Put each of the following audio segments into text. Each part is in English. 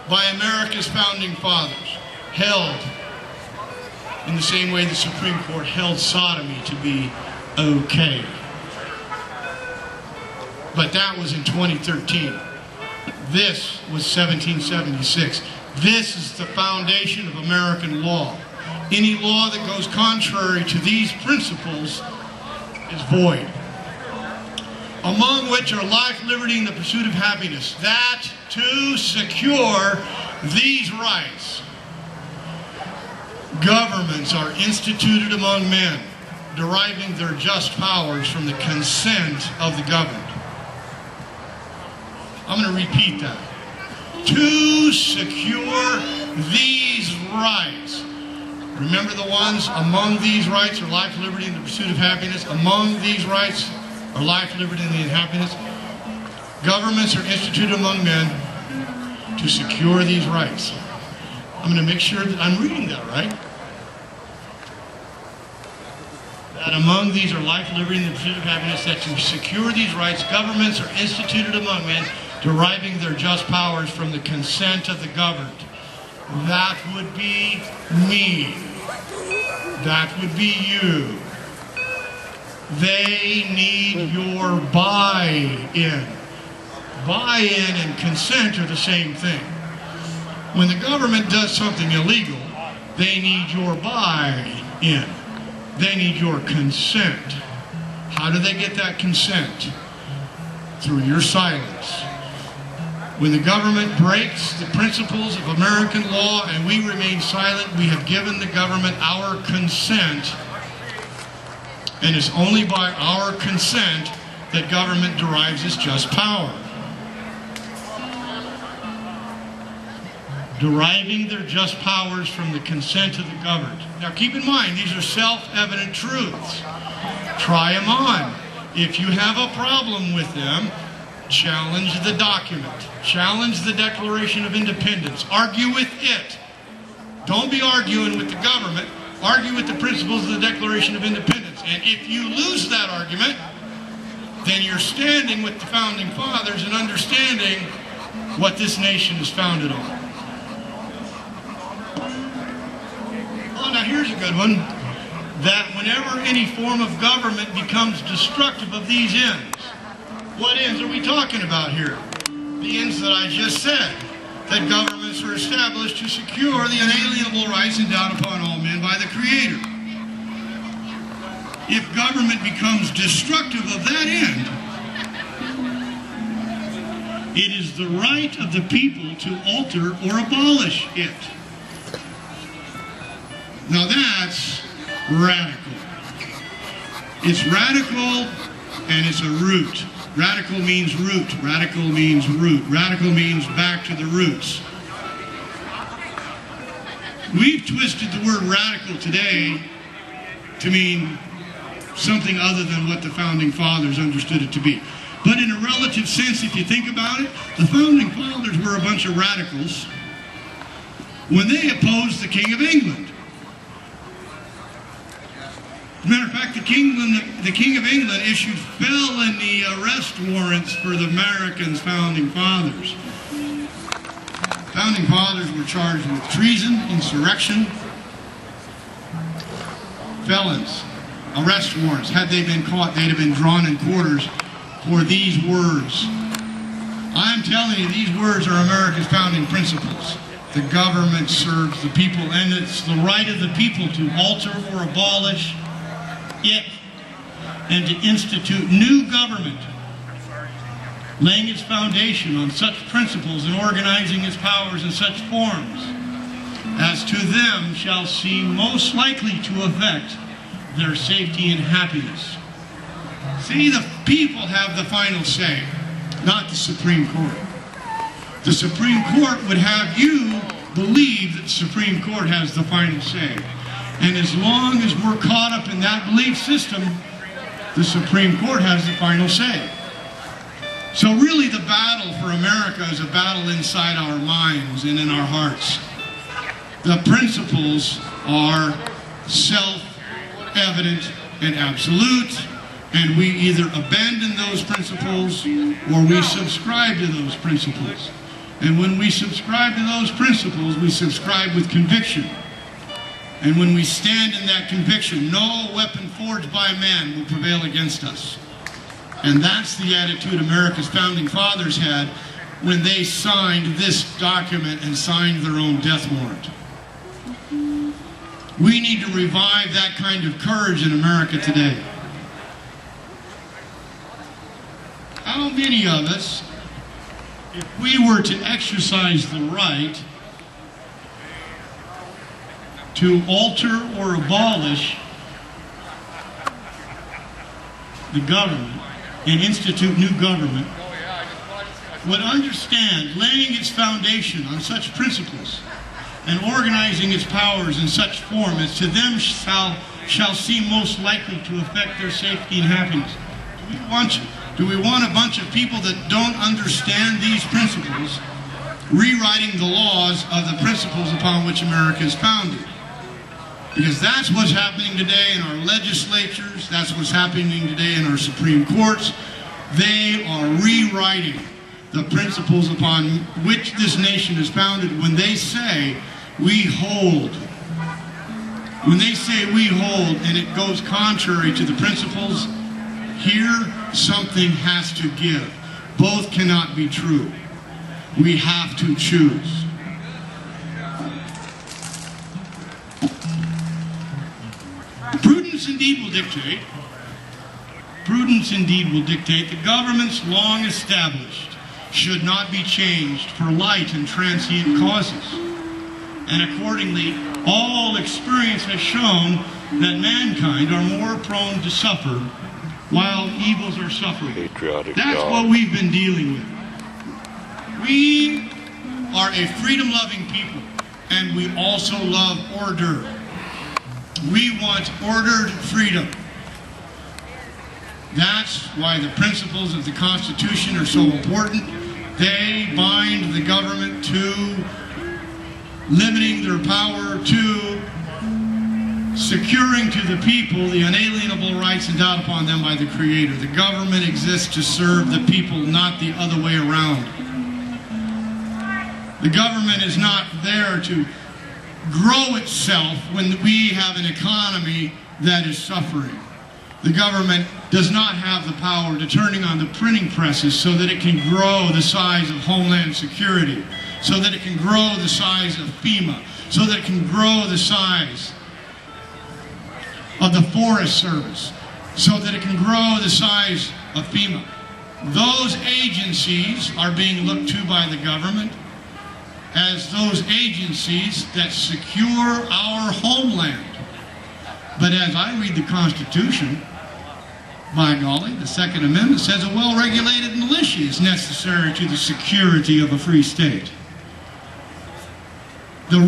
by America's founding fathers, held in the same way the Supreme Court held sodomy to be okay. But that was in 2013. This was 1776. This is the foundation of American law. Any law that goes contrary to these principles is void. Among which are life, liberty, and the pursuit of happiness. That to secure these rights, governments are instituted among men, deriving their just powers from the consent of the governed. I'm going to repeat that. To secure these rights. Remember the ones, among these rights are life, liberty, and the pursuit of happiness. Among these rights are life, liberty, and happiness. Governments are instituted among men to secure these rights. I'm going to make sure that I'm reading that right. That among these are life, liberty, and the pursuit of happiness, that to secure these rights, governments are instituted among men, deriving their just powers from the consent of the governed. That would be me. That would be you. They need your buy-in. Buy-in and consent are the same thing. When the government does something illegal, they need your buy-in. They need your consent. How do they get that consent? Through your silence. When the government breaks the principles of American law and we remain silent, we have given the government our consent, and it's only by our consent that government derives its just power. Deriving their just powers from the consent of the governed. Now keep in mind, these are self-evident truths. Try them on. If you have a problem with them, challenge the document. Challenge the Declaration of Independence. Argue with it. Don't be arguing with the government. Argue with the principles of the Declaration of Independence. And if you lose that argument, then you're standing with the Founding Fathers and understanding what this nation is founded on. Oh, now here's a good one. That whenever any form of government becomes destructive of these ends. What ends are we talking about here? The ends that I just said. That governments are established to secure the unalienable rights endowed upon all men by the Creator. If government becomes destructive of that end, it is the right of the people to alter or abolish it. Now that's radical. It's radical and it's a root. Radical means root. Radical means root. Radical means back to the roots. We've twisted the word radical today to mean something other than what the Founding Fathers understood it to be. But in a relative sense, if you think about it, the Founding Fathers were a bunch of radicals when they opposed the King of England. As a matter of fact, the King of England issued felony arrest warrants for the Americans' Founding Fathers. Founding Fathers were charged with treason, insurrection, felons, arrest warrants. Had they been caught, they'd have been drawn in quarters for these words. I'm telling you, these words are America's founding principles. The government serves the people, and it's the right of the people to alter or abolish it, and to institute new government, laying its foundation on such principles and organizing its powers in such forms as to them shall seem most likely to affect their safety and happiness. See, the people have the final say, not the Supreme Court. The Supreme Court would have you believe that the Supreme Court has the final say. And as long as we're caught up in that belief system, the Supreme Court has the final say. So really the battle for America is a battle inside our minds and in our hearts. The principles are self-evident and absolute, and we either abandon those principles or we subscribe to those principles. And when we subscribe to those principles, we subscribe with conviction. And when we stand in that conviction, no weapon forged by man will prevail against us. And that's the attitude America's founding fathers had when they signed this document and signed their own death warrant. We need to revive that kind of courage in America today. How many of us, if we were to exercise the right to alter or abolish the government and institute new government, would understand laying its foundation on such principles and organizing its powers in such form as to them shall seem most likely to affect their safety and happiness? Do we want a bunch of people that don't understand these principles rewriting the laws of the principles upon which America is founded? Because that's what's happening today in our legislatures, that's what's happening today in our Supreme Courts. They are rewriting the principles upon which this nation is founded when they say we hold. When they say we hold and it goes contrary to the principles, here something has to give. Both cannot be true. We have to choose. Prudence indeed will dictate. Prudence indeed will dictate the governments long established should not be changed for light and transient causes. And accordingly, all experience has shown that mankind are more prone to suffer while evils are suffering. That's what we've been dealing with. We are a freedom-loving people, and we also love order. We want ordered freedom. That's why the principles of the Constitution are so important. They bind the government to limiting their power, to securing to the people the unalienable rights endowed upon them by the Creator. The government exists to serve the people, not the other way around. The government is not there to grow itself when we have an economy that is suffering. The government does not have the power to turning on the printing presses so that it can grow the size of Homeland Security, so that it can grow the size of FEMA, so that it can grow the size of the Forest Service, so that it can grow the size of FEMA. Those agencies are being looked to by the government as those agencies that secure our homeland. But as I read the Constitution, by golly, the Second Amendment says a well-regulated militia is necessary to the security of a free state. The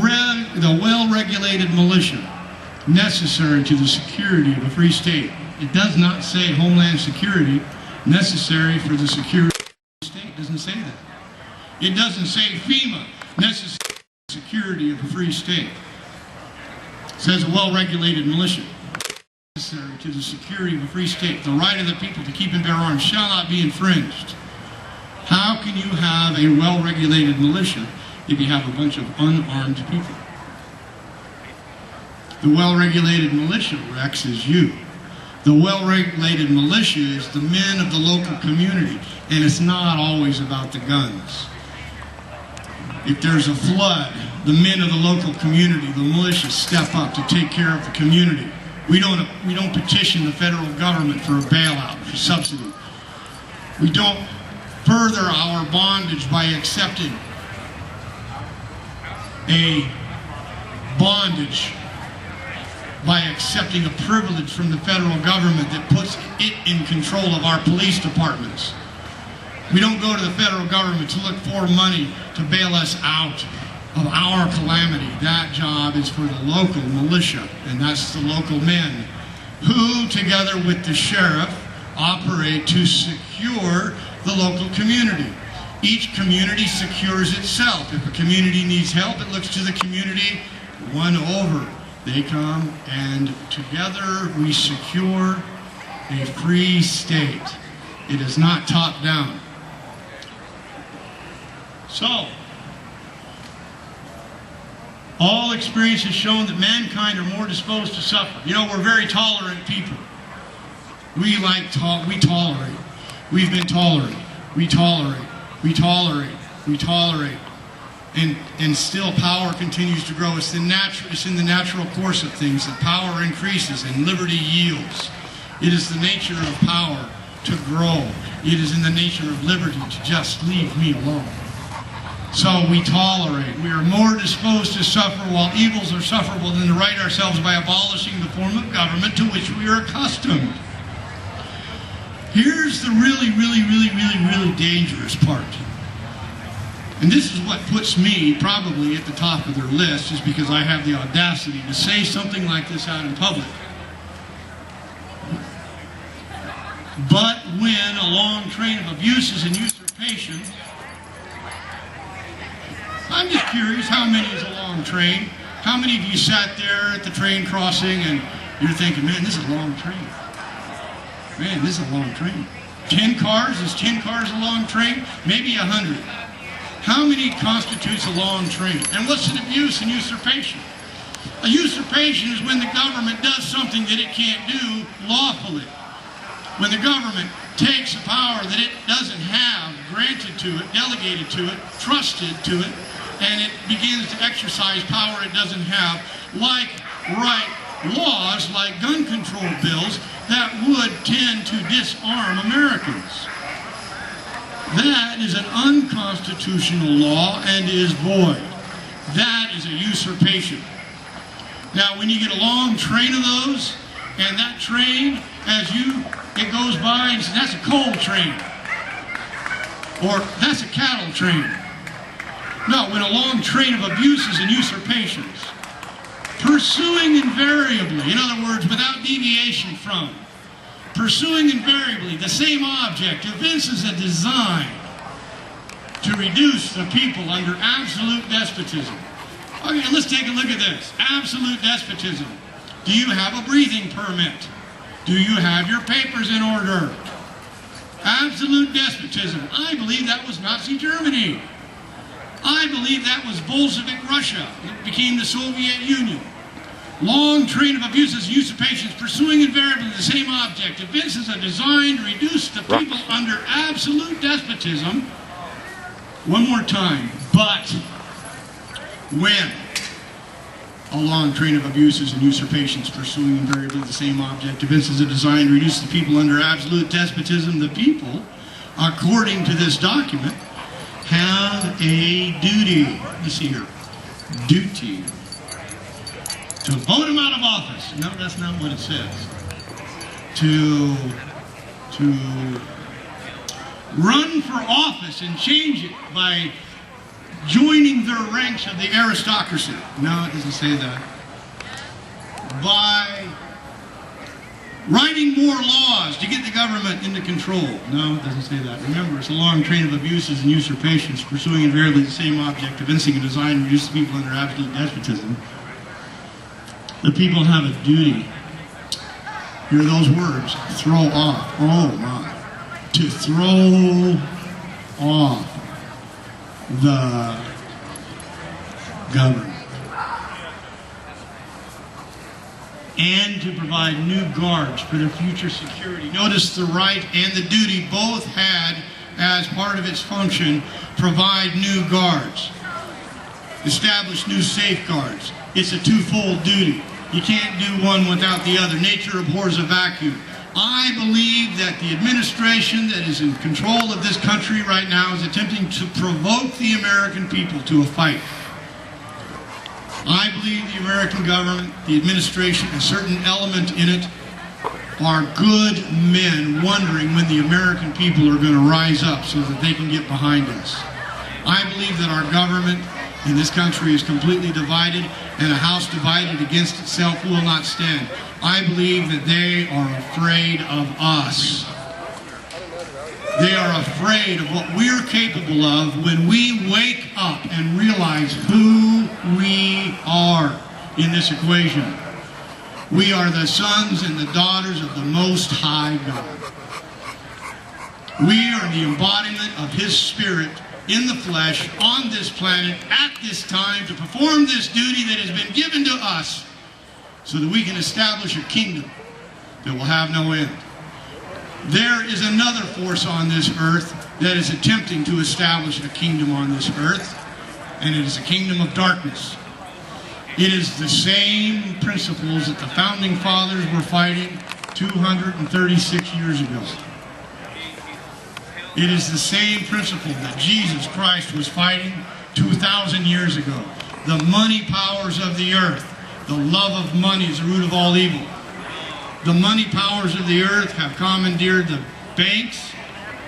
well-regulated militia necessary to the security of a free state. It does not say Homeland Security necessary for the security of the state. It doesn't say that. It doesn't say FEMA necessary for the security of a free state. It says a well-regulated militia necessary to the security of a free state. The right of the people to keep and bear arms shall not be infringed. How can you have a well-regulated militia if you have a bunch of unarmed people? The well-regulated militia, Rex, is you. The well-regulated militia is the men of the local community, and it's not always about the guns. If there's a flood, the men of the local community, the militia, step up to take care of the community. We don't petition the federal government for a bailout, for subsidy. We don't further our bondage by accepting a bondage, by accepting a privilege from the federal government that puts it in control of our police departments. We don't go to the federal government to look for money to bail us out of our calamity. That job is for the local militia, and that's the local men who, together with the sheriff, operate to secure the local community. Each community secures itself. If a community needs help, it looks to the community one over. They come, and together we secure a free state. It is not top down. So, All experience has shown that mankind are more disposed to suffer. You know, we're very tolerant people. We tolerate. We've been tolerant. We tolerate. We tolerate. We tolerate. And still power continues to grow. It's in the natural course of things that power increases and liberty yields. It is the nature of power to grow. It is in the nature of liberty to just leave me alone. So we tolerate. We are more disposed to suffer while evils are sufferable than to right ourselves by abolishing the form of government to which we are accustomed. Here's the really dangerous part. And this is what puts me probably at the top of their list, is because I have the audacity to say something like this out in public. But when a long train of abuses and usurpation, I'm just curious, how many is a long train? How many of you sat there at the train crossing and you're thinking, man, this is a long train. Man, this is a long train. 10 cars? Is 10 cars a long train? Maybe 100. How many constitutes a long train? And what's an abuse and usurpation? A usurpation is when the government does something that it can't do lawfully. When the government takes a power that it doesn't have, granted to it, delegated to it, trusted to it, and it begins to exercise power it doesn't have, like write laws like gun control bills that would tend to disarm Americans. That is an unconstitutional law and is void. That is a usurpation. Now, when you get a long train of those, and that train, it goes by and says, that's a coal train. Or that's a cattle train. No, when a long train of abuses and usurpations, pursuing invariably, in other words, without deviation from, pursuing invariably the same object, evinces a design to reduce the people under absolute despotism. Okay, let's take a look at this. Absolute despotism. Do you have a breathing permit? Do you have your papers in order? Absolute despotism. I believe that was Nazi Germany. I believe that was Bolshevik Russia. It became the Soviet Union. Long train of abuses and usurpations, pursuing invariably the same object, evinces a design to reduce the people under absolute despotism. One more time. But when a long train of abuses and usurpations, pursuing invariably the same object, evinces a design to reduce the people under absolute despotism, the people, according to this document, have a duty. Let me see here. Duty. To vote him out of office. No, that's not what it says. To run for office and change it by joining their ranks of the aristocracy. No, it doesn't say that. By writing more laws to get the government into control. No, it doesn't say that. Remember, it's a long train of abuses and usurpations, pursuing invariably the same object, evincing a design to reduce the people under absolute despotism. The people have a duty. Hear those words. Throw off. Oh my. To throw off the government. And to provide new guards for their future security. Notice the right and the duty both had, as part of its function, provide new guards. Establish new safeguards. It's a twofold duty. You can't do one without the other. Nature abhors a vacuum. I believe that the administration that is in control of this country right now is attempting to provoke the American people to a fight. I believe the American government, the administration, a certain element in it, are good men wondering when the American people are going to rise up so that they can get behind us. I believe that our government in this country is completely divided, and a house divided against itself will not stand. I believe that they are afraid of us. They are afraid of what we're capable of when we wake up and realize who we are in this equation. We are the sons and the daughters of the Most High God. We are the embodiment of His Spirit in the flesh on this planet at this time to perform this duty that has been given to us so that we can establish a kingdom that will have no end. There is another force on this earth that is attempting to establish a kingdom on this earth, and it is a kingdom of darkness. It is the same principles that the founding fathers were fighting 236 years ago. It is the same principle that Jesus Christ was fighting 2,000 years ago. The money powers of the earth. The love of money is the root of all evil. The money powers of the earth have commandeered the banks.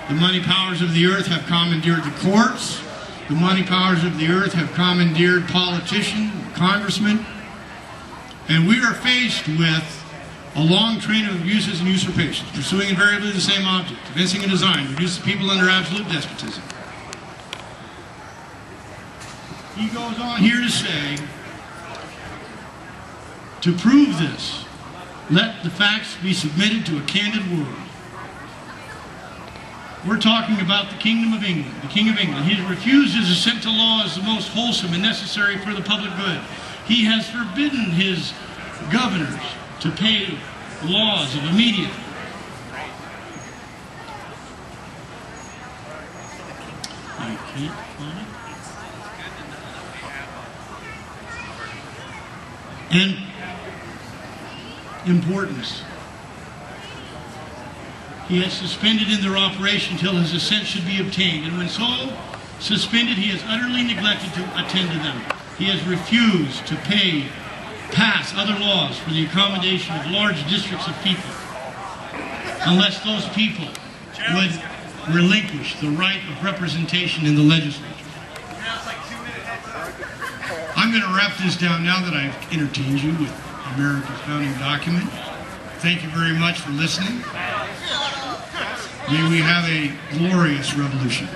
The money powers of the earth have commandeered the courts. The money powers of the earth have commandeered politicians, congressmen. And we are faced with a long train of abuses and usurpations, pursuing invariably the same object, evincing a design to reduce the people under absolute despotism. He goes on here to say, to prove this, let the facts be submitted to a candid world. We're talking about the Kingdom of England, the King of England. He has refused his assent to law as the most wholesome and necessary for the public good. He has forbidden his governors to pay laws of immediate. I can't find it. And importance. He has suspended in their operation till his assent should be obtained, and when so suspended, he has utterly neglected to attend to them. He has refused to pass other laws for the accommodation of large districts of people, unless those people would relinquish the right of representation in the legislature. I'm going to wrap this down now that I've entertained you with America's founding document. Thank you very much for listening. May we have a glorious revolution.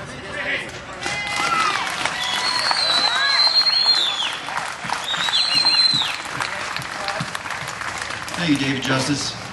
Thank you, David Justice.